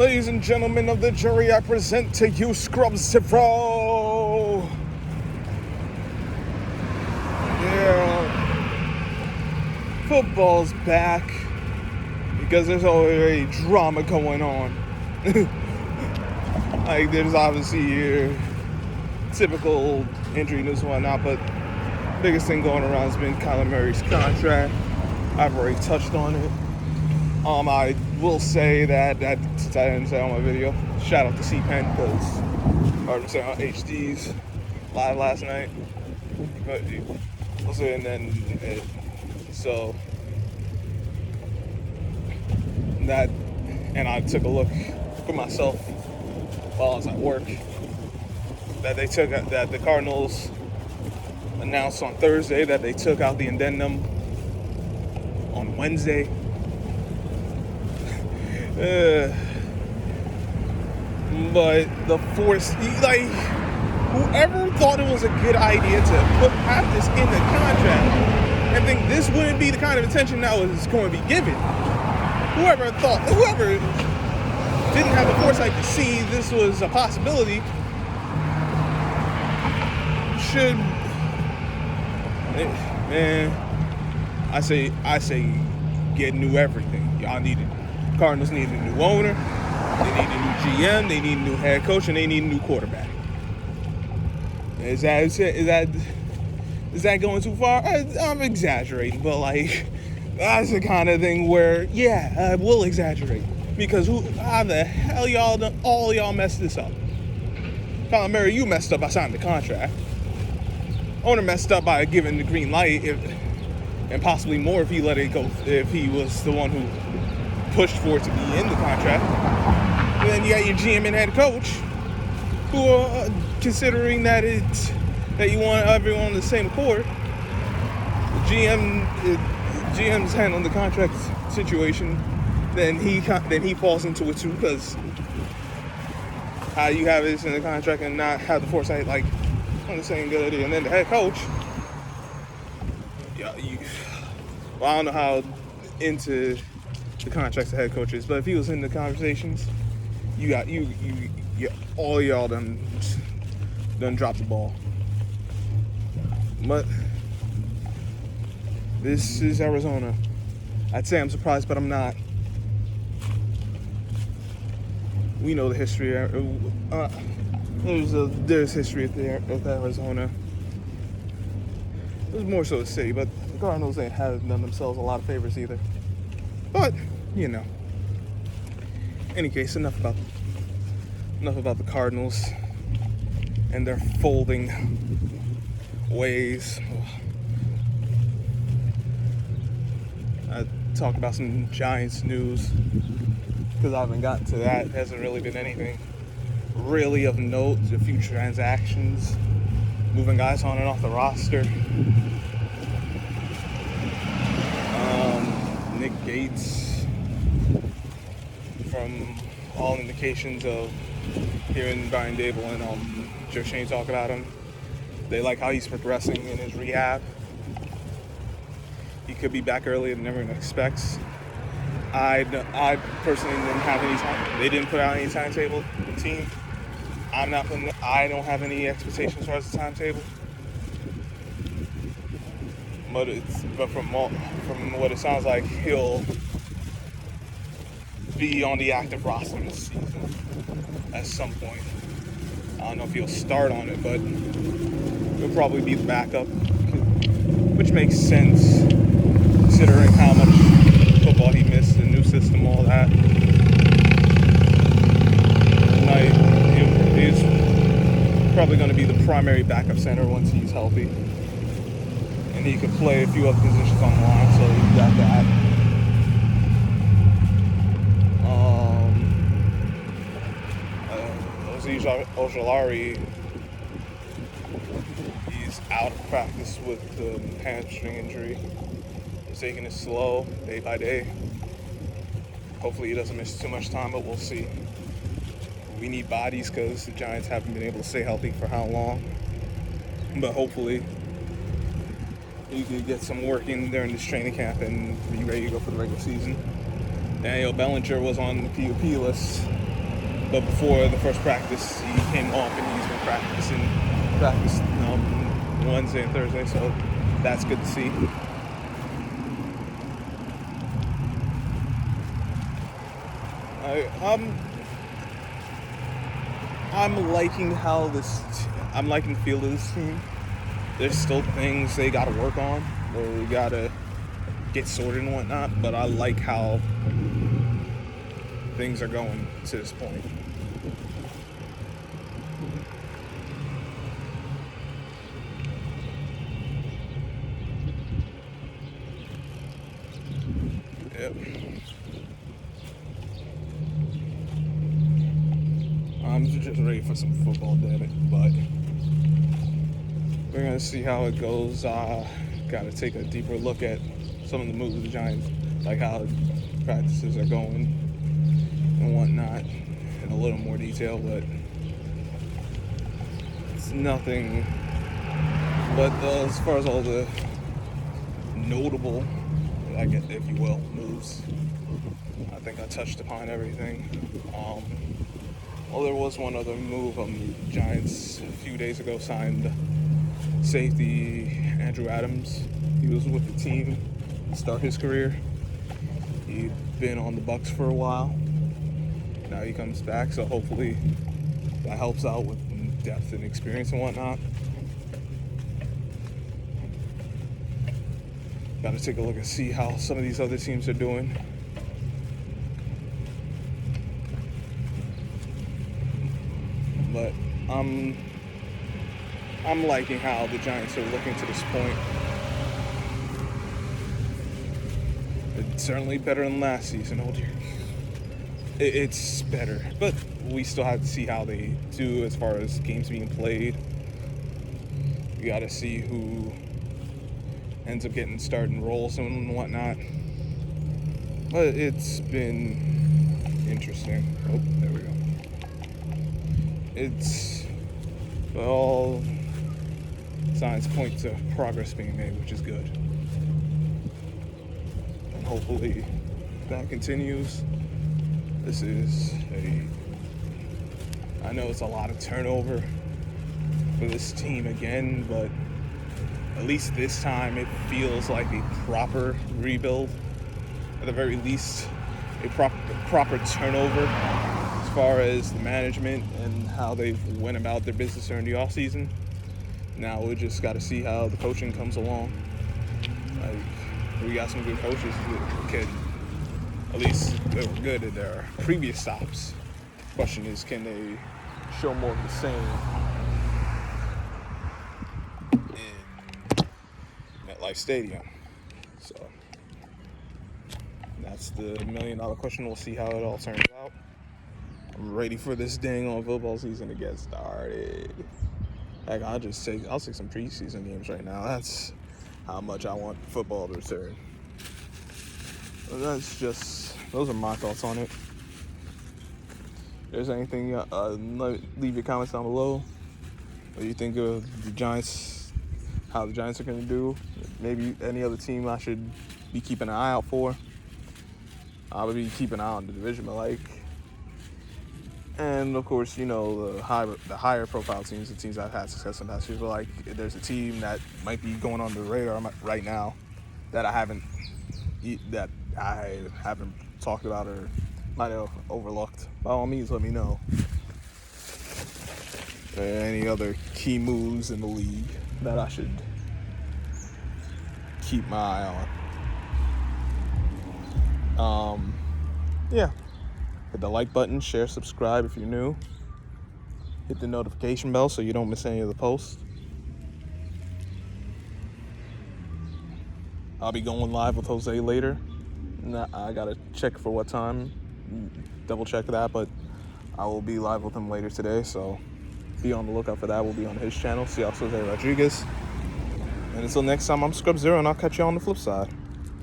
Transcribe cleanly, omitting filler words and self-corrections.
Ladies and gentlemen of the jury, I present to you Scrubs Zero. Yeah. Football's back because there's already drama going on. Like, there's obviously your typical injury news and whatnot, but biggest thing going around has been Kyler Murray's contract. I've already touched on it. I will say that since I didn't say on my video, shout out to C-Pen because I heard him say on HD's live last night. But also, and then so that, and I took a look for myself while I was at work that the Cardinals announced on Thursday that they took out the Addendum on Wednesday. But the force, like, whoever thought it was a good idea to have this in the contract and think this wouldn't be the kind of attention that was going to be given, whoever didn't have the foresight to see this was a possibility should, man, I say get new everything. Cardinals need a new owner, they need a new GM, they need a new head coach, and they need a new quarterback. Is that going too far? I'm exaggerating, but like, that's the kind of thing where, yeah, I will exaggerate. Because how the hell all y'all messed this up? Kyler Murray, you messed up by signing the contract. Owner messed up by giving the green light, and possibly more if he let it go, if he was the one who pushed for it to be in the contract. And then you got your GM and head coach who are considering that you want everyone on the same accord. GM's handling the contract situation, then he falls into it too, because how you have this in the contract and not have the foresight like on the same good idea. And then the head coach, I don't know how into the contracts the head coach is, but if he was in the conversations, all y'all done dropped the ball. But this is Arizona. I'd say I'm surprised, but I'm not. We know the history. There's history at Arizona. There's more so the city, but the Cardinals ain't have done themselves a lot of favors either. But any case, enough about the Cardinals and their folding ways. I talk about some Giants news because I haven't gotten to that. It hasn't really been anything really of note. A few transactions, moving guys on and off the roster. Nick Gates, from all indications of hearing Brian Dable and Joe Shane talk about him, they like how he's progressing in his rehab. He could be back earlier than everyone expects. I personally didn't have any time. They didn't put out any timetable. The team. I don't have any expectations as far as the timetable. But from what it sounds like, he'll be on the active roster this season at some point. I don't know if he'll start on it, but he'll probably be the backup, which makes sense considering how much football he missed, the new system, all that. He's probably going to be the primary backup center once he's healthy. And he could play a few other positions on the line, so he's got that. Ojolari, he's out of practice with the hamstring injury. He's taking it slow, day by day. Hopefully he doesn't miss too much time, but we'll see. We need bodies because the Giants haven't been able to stay healthy for how long. But hopefully you can get some work in during this training camp and be ready to go for the regular season. Bellinger was on the PUP list But before the first practice, he came off and he's been practice Wednesday and Thursday, so that's good to see. I'm liking I'm liking the feel of this team. There's still things they got to work on, or we got to get sorted and whatnot, but I like how things are going to this point. Yep. I'm just ready for some football, damn it, but we're going to see how it goes. Got to take a deeper look at some of the moves of the Giants, like how practices are going and whatnot in a little more detail, but it's nothing. But as far as all the notable, I guess, if you will, moves, I think I touched upon everything. Well, there was one other move. Giants a few days ago signed safety Andrew Adams. He was with the team to start his career. He'd been on the Bucs for a while. Now he comes back, so hopefully that helps out with depth and experience and whatnot. Got to take a look and see how some of these other teams are doing. But I'm liking how the Giants are looking to this point. It's certainly better than last season. Oh dear. It's better, but we still have to see how they do as far as games being played. We got to see who ends up getting starting roles and whatnot. But it's been interesting. Oh, there we go. All signs point to progress being made, which is good. And hopefully that continues. I know it's a lot of turnover for this team again, but at least this time it feels like a proper rebuild. At the very least, a proper turnover as far as the management and how they went about their business during the offseason. Now we just got to see how the coaching comes along. We got some good coaches that can, at least they were good at their previous stops. The question is, can they show more of the same in MetLife Stadium? So that's the $1 million question. We'll see how it all turns out. I'm ready for this dang on football season to get started. Heck, I'll take some preseason games right now. That's how much I want football to return. But those are my thoughts on it. If there's anything, leave your comments down below. What do you think of the Giants, how the Giants are going to do? Maybe any other team I should be keeping an eye out for. I would be keeping an eye on the division, but and of course, the higher profile teams, the teams that have had success in past years. But if there's a team that might be going on the radar right now that I haven't talked about or might have overlooked, by all means, let me know. Any other key moves in the league that I should keep my eye on. Yeah. Hit the like button, share, subscribe if you're new. Hit the notification bell so you don't miss any of the posts. I'll be going live with Jose later. I gotta check for what time, double check that, but I will be live with him later today, so be on the lookout for that. We'll be on his channel, see Jose Rodriguez. And until next time, I'm Scrub Zero, and I'll catch you on the flip side.